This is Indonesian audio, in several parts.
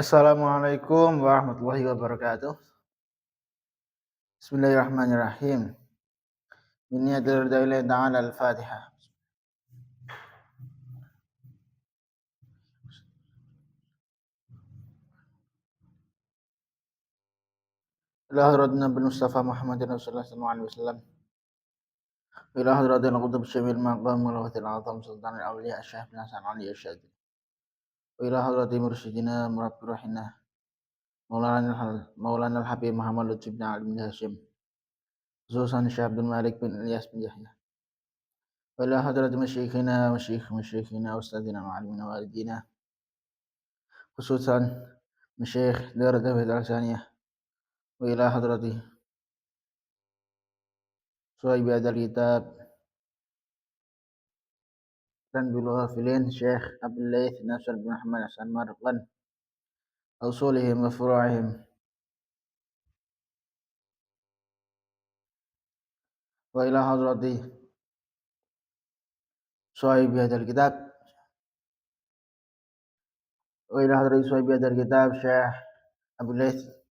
Assalamualaikum warahmatullahi wabarakatuh. Bismillahirrahmanirrahim. Inni ad'u ila ta'ala al-Fatihah. Ila hadratna bin Mustafa Muhammadin Rasulullah sallallahu alaihi wasallam. Ila hadratil qutub syamil maqam walawatil azam sultan al-awliya asyah bin Hasan Ali asyad. Ila hadrati mursyidina murabbir rahina. Maulana al-Habib Muhammad Lutfi bin Ali bin Hashim. Zusan Syekh Abdul Malik bin Ilyas bin Yahya. Ila hadrati masyikhina ustadzina ma'alimina walidina. Khususan Masyayikh Darul Tauhid Al-Saniyah. وإلى حضرته صاحب هذا الكتاب تنبيل الغافلين الشيخ أبو الليث ناصر بن محمد حسن مرقن أصولهم وفروعهم وإلى حضرته صاحب هذا الكتاب الشيخ أبو الليث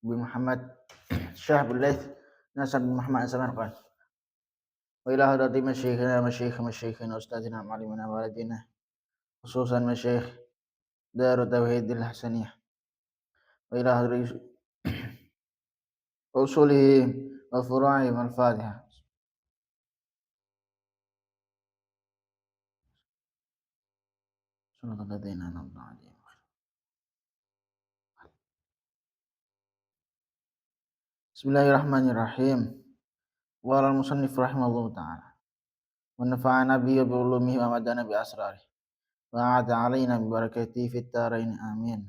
بن محمد الشيخ أبو الليث ناصر بن محمد حسن مرقن وإلى حضرة مشايخنا أستاذنا معلمنا والدينا خصوصا مشايخ دار التوحيد الحسنية وإلى حضرة أصولهم وفروعهم الفاتحة. Bismillahirrahmanirrahim. Qala al-musannif rahimahullahu ta'ala. Wa nafa'ana bihi wa bi ulumihi wa madana bi asrarih. Wa a'ada 'alaina bi barakatihi fid dharain amin.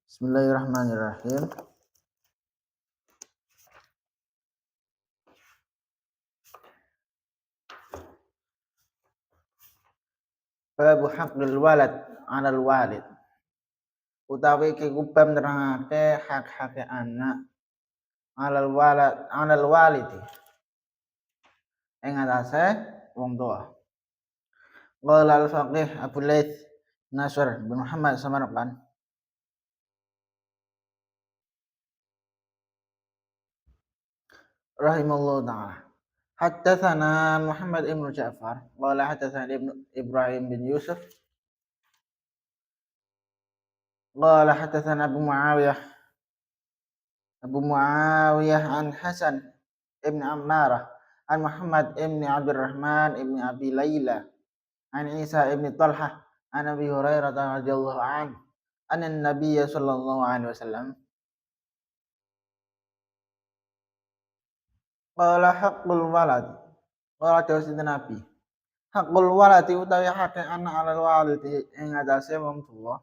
Bismillahirrahmanirrahim. Babu haqqil walad 'alal walid. Utawi iki kubab nerangake hak-hake anak 'alal walidi. Ing atase wong tua. Qala al-faqih Abu Laits Nasr bin Muhammad Samarqand rahimallahu ta'ala. Haddatsana Muhammad ibn Ja'far qala haddatsana Ibrahim bin Yusuf qala haddatsana Abu Muawiyah an Hasan ibn Ammarah an Muhammad ibn Abdurrahman ibn Abi Layla an Isa ibn Talhah an Abi Hurairah radhiyallahu anhu anna an-nabiy sallallahu alaihi wasallam qala haqqul walad qala dawuh Nabi haqqul waladi utawi hake anak alal walidi ing atase wong tuwa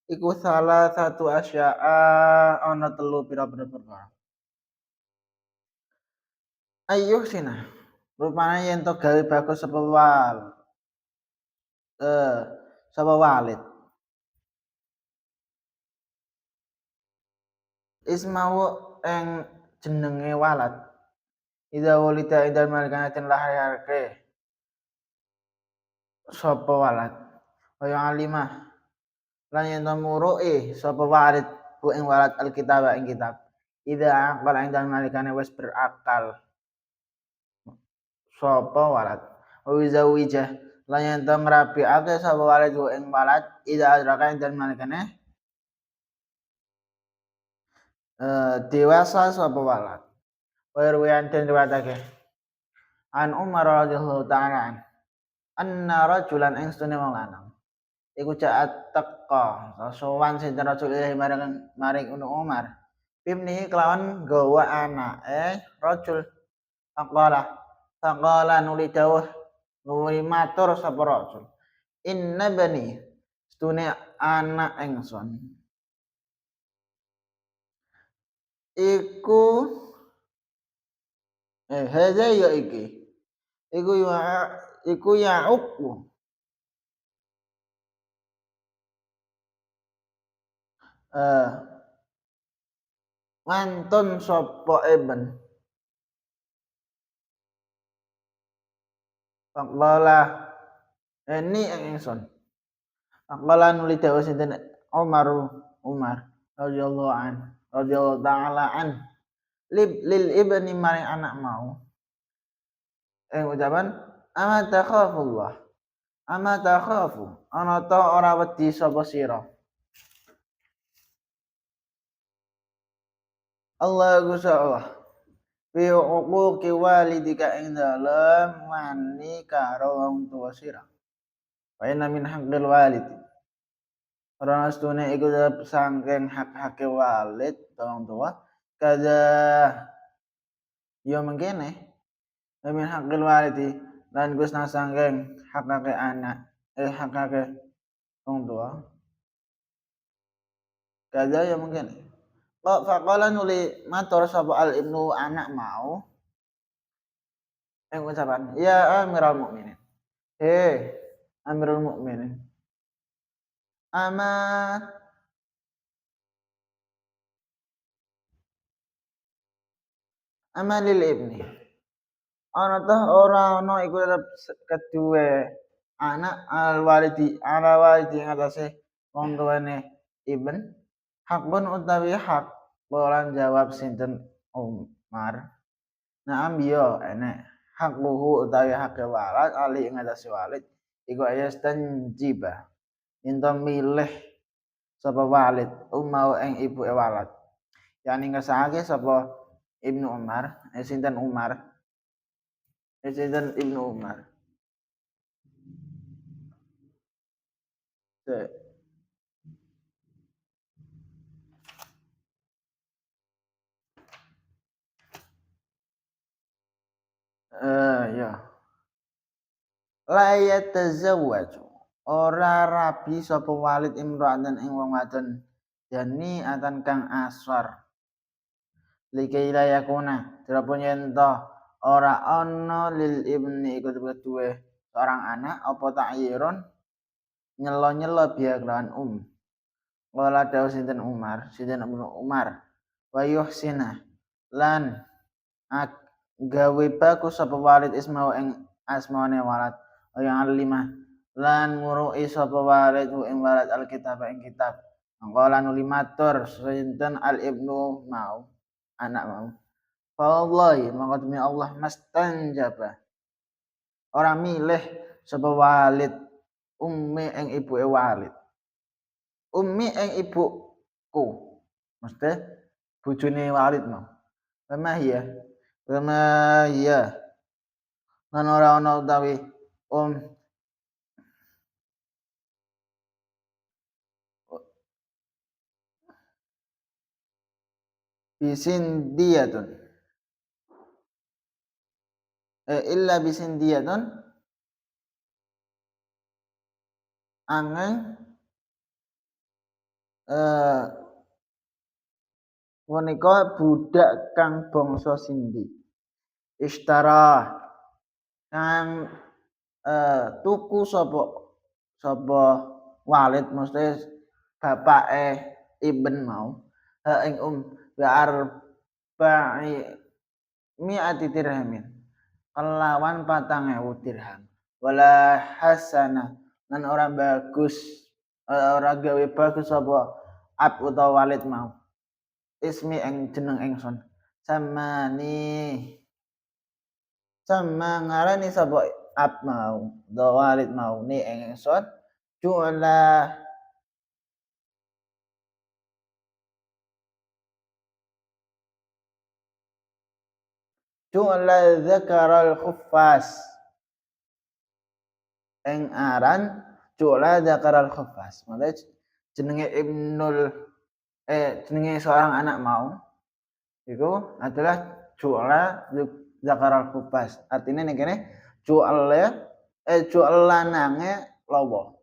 iku salah satu asya'a ana telu pira-pira perkara ayyuh sina rupane yen to gawe bagus sapa walid ismau ing jenenge walad ida walida idal malikatin lahirake sapa walad kaya alimah lan yen muru'i sapa walid ku ing walad alkitab ing kitab ida aqal indal malikane wis berakal sapa walad wizawijah lan yen ngrabiake sapa walid ku ing walad ida adraka indal malikane dewasa sapa walad wirwian den riwayatake an Umar radhiyallahu ta'ala anna rajulan ing stune wong lanang iku jaat teka sowan sinten rasul maring Umar bimni kelawan gawa anake rajul faqala nuli dawuh nuli matur sapa rajul inna bani stune anak ingsun iku hadza ya iki iku ya ukku ngantun sapa ibn faqala ini ingsun Aqala nuli dawu sinten Umar radhiyallahu taala an lil ibni maring anak mau ucapan ama takhafu ana ta ora wedi sapa sira Allah Gusti Allah fi uquqi walidika ing dalem wani karo wong tuwa sira wa inna min haqqil walid ora astune iku sangking hak-hake walid wong tuwa kada yo mengkene min haqqil walidi lan Gus nang sangking hak-hake anak hak-hake wong tua kada yo mengkene kok faqala nuli matur sapa al ibnu anak mau ucapan ya amiral mukminin amirul mukminin ama lil ibni ana toh ora ana iku kedue anak al walidi ngatasé wong tuane ibn hakun utawi hak bolan jawab sinten Umar naam yo enek hakuhu utawi hak walad ali ngatasé walid iku ayastan jiba ento milih sapa walid umau ing ibu walad yani ngesake sapa Ibnu Umar sinten Umar sinten Ibnu Umar ya la yatazawwaju ora rabi sapa walid imra'atan ing wong wadon jani atan kang aswar likaila yakuna dirapun yen to ora ana lil ibni iku kedue seorang anak apa ta'yirun nyelo-nyelo biya kelawan wala dawu sinten Ibnu Umar wa yuhsina lan gawe bagus sapa walid ismau ing asmane walad yang lima lan ngurui sapa walid ing walad alkitab ing kitab mangkala nuli matur sinten al ibnu mau anak mau wallahi mangko demi Allah mastanjaba ora milih sapa walid ummi ing ibuke walid ummi ing ibuku mesti bojone walid mau Wama iya lan ora ana utawi bisindiyatun illa bisindiyatun angin menika budak kang bangsa Sindi istara kang tuku sapa walid mesti bapake ibn mau ing biarba'i mi'ati dirhamin kelawan 4.000 dirham wala hasana lan ora bagus ora gawe bagus sapa ab utawa walid mau ismi ing jeneng ingsun sama ngarani sapa ab mau do walid mau ni ingsun ju'la dzakaral khuffas ing aran ju'la dzakaral khuffas maksudnya jenenge jenenge seorang anak mau itu adalah ju'la dzakaral khuffas artinya ning kene ju'al lanange lawa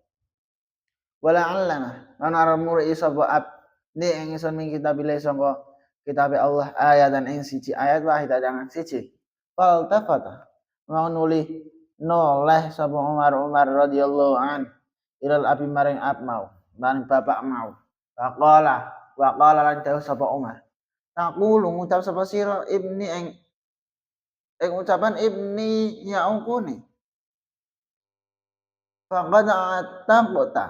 wala allana lan aran muri sapa ab ni ing ingsun min kitabillah sangka kitab Allah ayat dan ing siji ayat wahid dengan siji fal tafata mau nuli noleh sapa Umar radhiyallahu an ilal abi maring ab mau maring bapak mau waqala lan dawuh sapa Umar taqulu ngucap sapa sira ibni ing ucapan ibni ya ungkuni faqad ataqta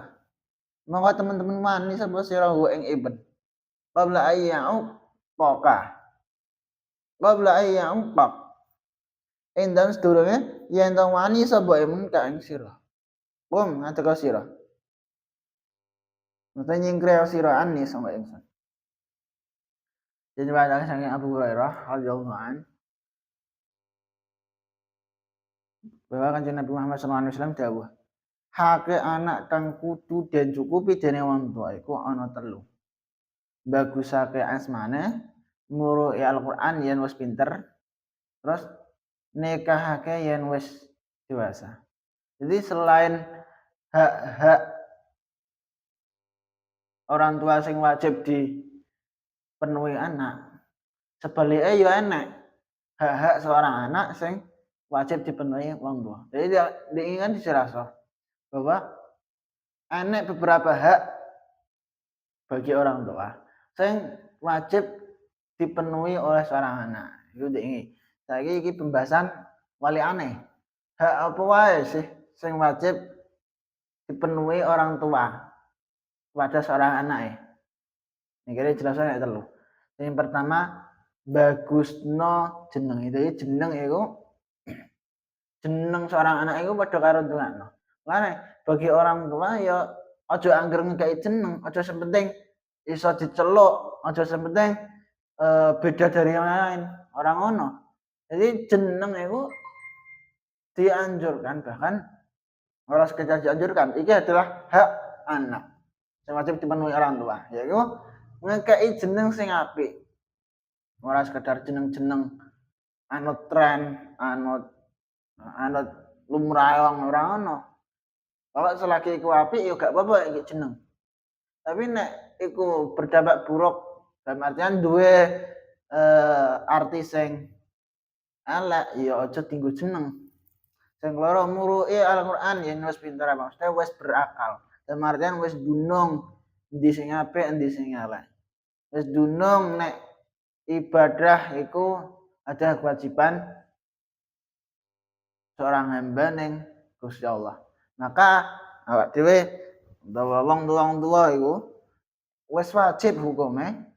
mongko teman-teman wani sapa sira ing ibn qabla ayya'u poka qabla ayya'u pak ing dalem sedurunge yen to wani sapa ibn ka ing sira ngateka sira mata nyingkre sira ani sama ingsun jadi bahasa saking Abu Hurairah radhiyallahu an bahwa Kanjeng Nabi Muhammad sallallahu alaihi wasallam dawuh hake anak kang kudu den cukupi dening wong tuwa iku ana 3 bagusake asmane muruhi Al-Qur'an yen wis pinter terus nikahake yen wis dewasa jadi selain hak-hak orang tua sing wajib dipenuhi anak sebaliknya ya enak hak-hak seorang anak sing wajib dipenuhi wong tua jadi diingat dirasa bahwa enak beberapa hak bagi orang tua sing wajib dipenuhi oleh seorang anak itu diingat saiki iki pembahasan wali aneh hak apa wae sih sing wajib dipenuhi orang tua pada seorang anak ini kira jelasnya nek 3 yang pertama bagusno jeneng itu jeneng itu jeneng seorang anak itu padha karo tuane lane bagi orang tua ya aja angger ngekeki jeneng aja sepenting iso diceluk aja sepenting beda dari yang lain orang ngono jadi jeneng itu dianjurkan bahkan ora sekedar dianjurkan iki adalah hak anak yang wajib dipenuhi orang tua yaitu ngekeki jeneng sing apik ora sekedar jeneng-jeneng anut tren anut lumrah wong ora ono kalau selagi iku apik ya gak apa-apa iki jeneng tapi nek iku berdampak buruk dalam artian duwe arti sing elek ya aja dienggo jeneng sing loro muruhi Al-Qur'an yen wis pinter maksudnya wis berakal dalam artian wis dunung endi sing apik endi sing elek wis dunung nek ibadah iku ada kewajiban seorang hamba ning Gusti Allah maka awak dhewe utawa wong tua iku wis wajib hukume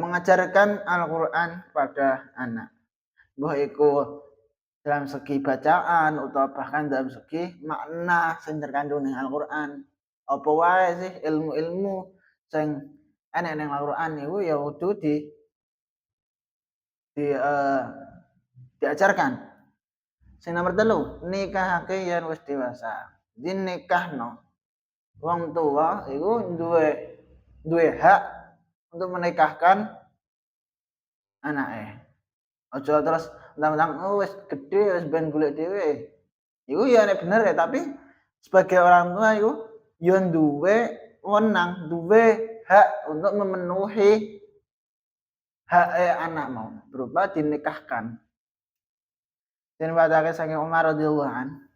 mengajarkan Al-Qur'an pada anak mbah iku dalam segi bacaan atau bahkan dalam segi makna sing terkandung ning Al-Qur'an apa wae sih ilmu-ilmu sing ana ning Al-Qur'an niku ya kudu diajarkan. Sing nomor 3 nikahake yen wis dewasa. Jadi nikahno wong tua iku duwe hak untuk menikahkan anake. Aja terus mentang-mentang wis gedhe wis ben golek dhewe. Iku ya nek bener ya tapi sebagai orang tua iku ya duwe wewenang, duwe hak untuk memenuhi hak anak mau berupa dinikahkan. Den wadake saking Umar radhiyallahu an.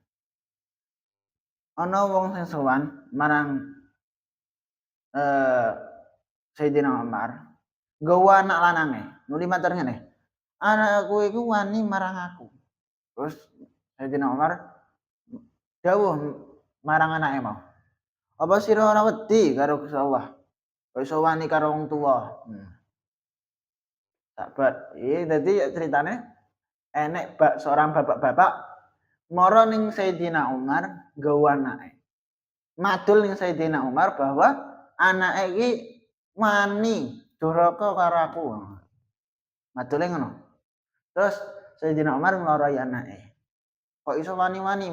Ana wong sing sowan marang Sayyidina Umar, nggawa anak lanange. Nuli matur ngene, "Anakku iku wani marang aku." Terus Sayyidina Umar dawuh marang anake mau, "Apa sira ora wedi karo Gusti Allah? Kok iso wani karo wong tuwa?" Sahabat, iki dadi ceritane enek seorang bapak-bapak mara ning Sayyidina Umar nggawa anake. Madul ning Sayyidina Umar bahwa anake iki wani duraka karo aku. Madule ngono. Terus Sayyidina Umar nglarai anake. Kok iso wani-wani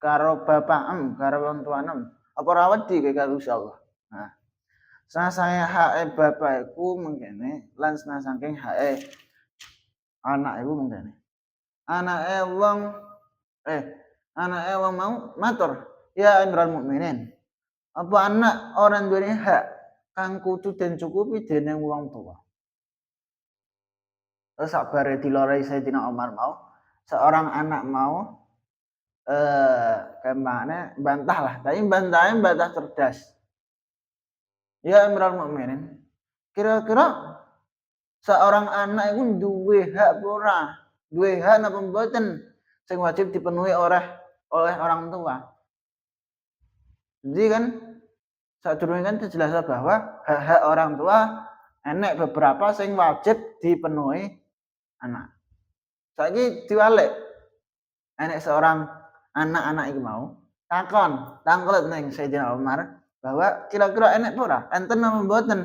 karo bapak karo wong tuanem. Apa ora wedi kowe karo Gusti Allah? Nah, saya hake bapak iku mengkene lan saking hake anak iku mengkene. Anake wong mau matur, "Ya Amirul Mukminin, apa anak ora duweni hak kang kudu den cukupi dening wong tua?" Terus sabare dilorai Sayyidina Umar mau, seorang anak mau kemana bantah lah, tapi bantah cerdas. Ya Amirul Mukminin, kira-kira seorang anak itu duwe hak ora? Duwe hak napa mboten sing wajib dipenuhi oleh oleh orang tua. Jadi kan sadurunge kan jelas bahwa hak-hak orang tua enek beberapa sing wajib dipenuhi anak. Saiki diwalik, enek seorang anak-anak iki mau takon ning Sayyidina Umar bahwa kira-kira enek apa ora? Enten apa mboten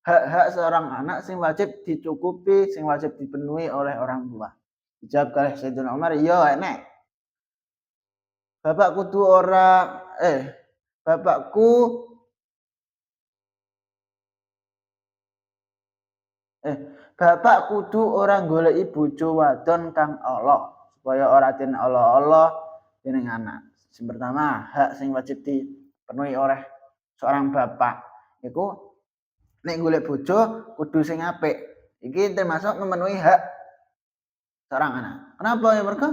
hak-hak seorang anak sing wajib dicukupi, sing wajib dipenuhi oleh orang tua. Dijawab oleh Sayyidina Umar, ya enek. Bapak kudu ora bapakku bapak kudu ora goleki bojo wadon kang ala supaya ora den ala-ala dening anak. Sing pertama, hak sing wajib dipenuhi oleh seorang bapak iku nek golek bojo kudu sing apik. Iki termasuk memenuhi hak seorang anak. Kenapa ya mereka?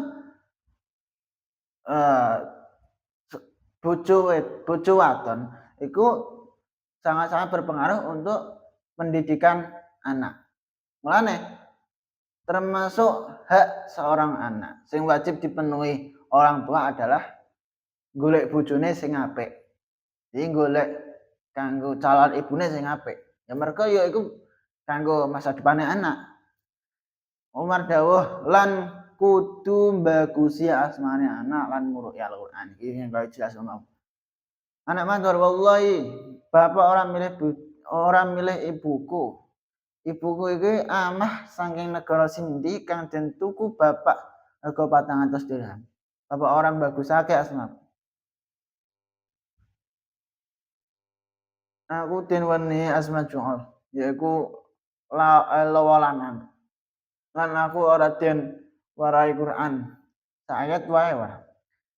Bojo wadon iku sangat-sangat berpengaruh untuk pendidikan anak. Mulane termasuk hak seorang anak sing wajib dipenuhi orang tua adalah golek bojone sing apik. Jadi golek kanggo calon ibune sing apik. Ya mereka ya iku kanggo masa depane anak. Umar dawuh lan kudu bagusi asmane anak lan muruki Al-Qur'an. Iki kaya jelas omong. Anak matur wallahi, bapak orang milih ibuku. Ibuku iki amah saking negara sindi kang den tuku bapak rega 400 dirham. Bapak orang bagusake asma. Aku den weni asma Ju'al, yaiku lawalan. Lan aku ora den warai Quran. Sayat wae wae.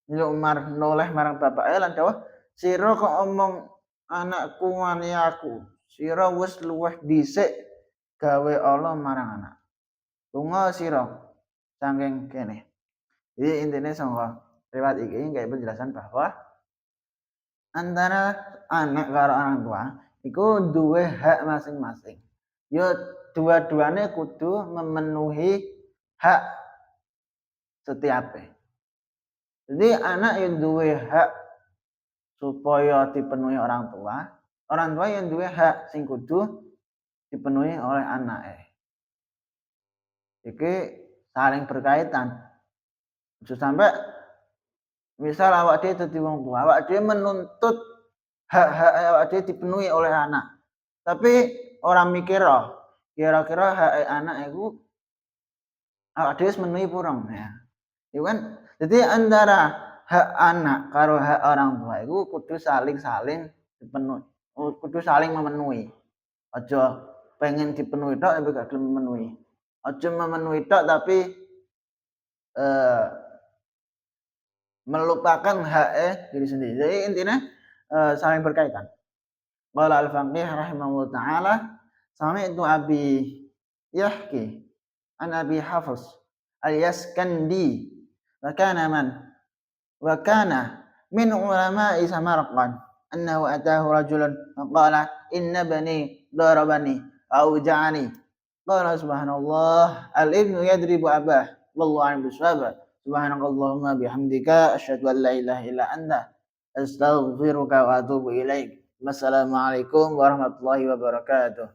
Ini Umar noleh marang bapake lan dawuh, "Sira kok omong anakku wani aku. Sira wis luwih dhisik gawe Allah marang anak. Lunga sira saking kene." Jadi intinya sangka riwayat iki kayak penjelasan bahwa antara anak karo orang tua iku duwe hak masing-masing. Yo dua-duanya kudu memenuhi hak setiapnya. Jadi anak yang duwe hak supaya dipenuhi orang tua yang duwe hak sing kudu dipenuhi oleh anaknya. Iki saling berkaitan. Bisa sampai misal awak dhewe dadi wong tua, awak dhewe menuntut hak-hak awak dhewe dipenuhi oleh anak. Tapi orang mikir kira-kira hak anak iku awak dhewe menuhi purong ya. Itu kan jadi antara hak anak karo hak orang tua itu kudu saling dipenuhi, kudu saling memenuhi. Aja pengen dipenuhi tok tapi gak gelem memenuhi. Aja memenuhi tok tapi melupakan hak diri sendiri. Jadi intinya saling berkaitan. Qala al-Faqih rahimahullah taala, sami'tu Abi yahki an Abi Hafs al-Yaskandi wa kana min ulama'i Samarqand annahu atahu rajulun faqala inna bani darabani aw ja'ani qala subhanallah al-ibnu yadribu abah wallahu a'lam bissawab subhanakallahumma bihamdika asyhadu an la ilaha illa anta astaghfiruka wa atubu ilaik. Wassalamualaikum warahmatullahi wabarakatuh.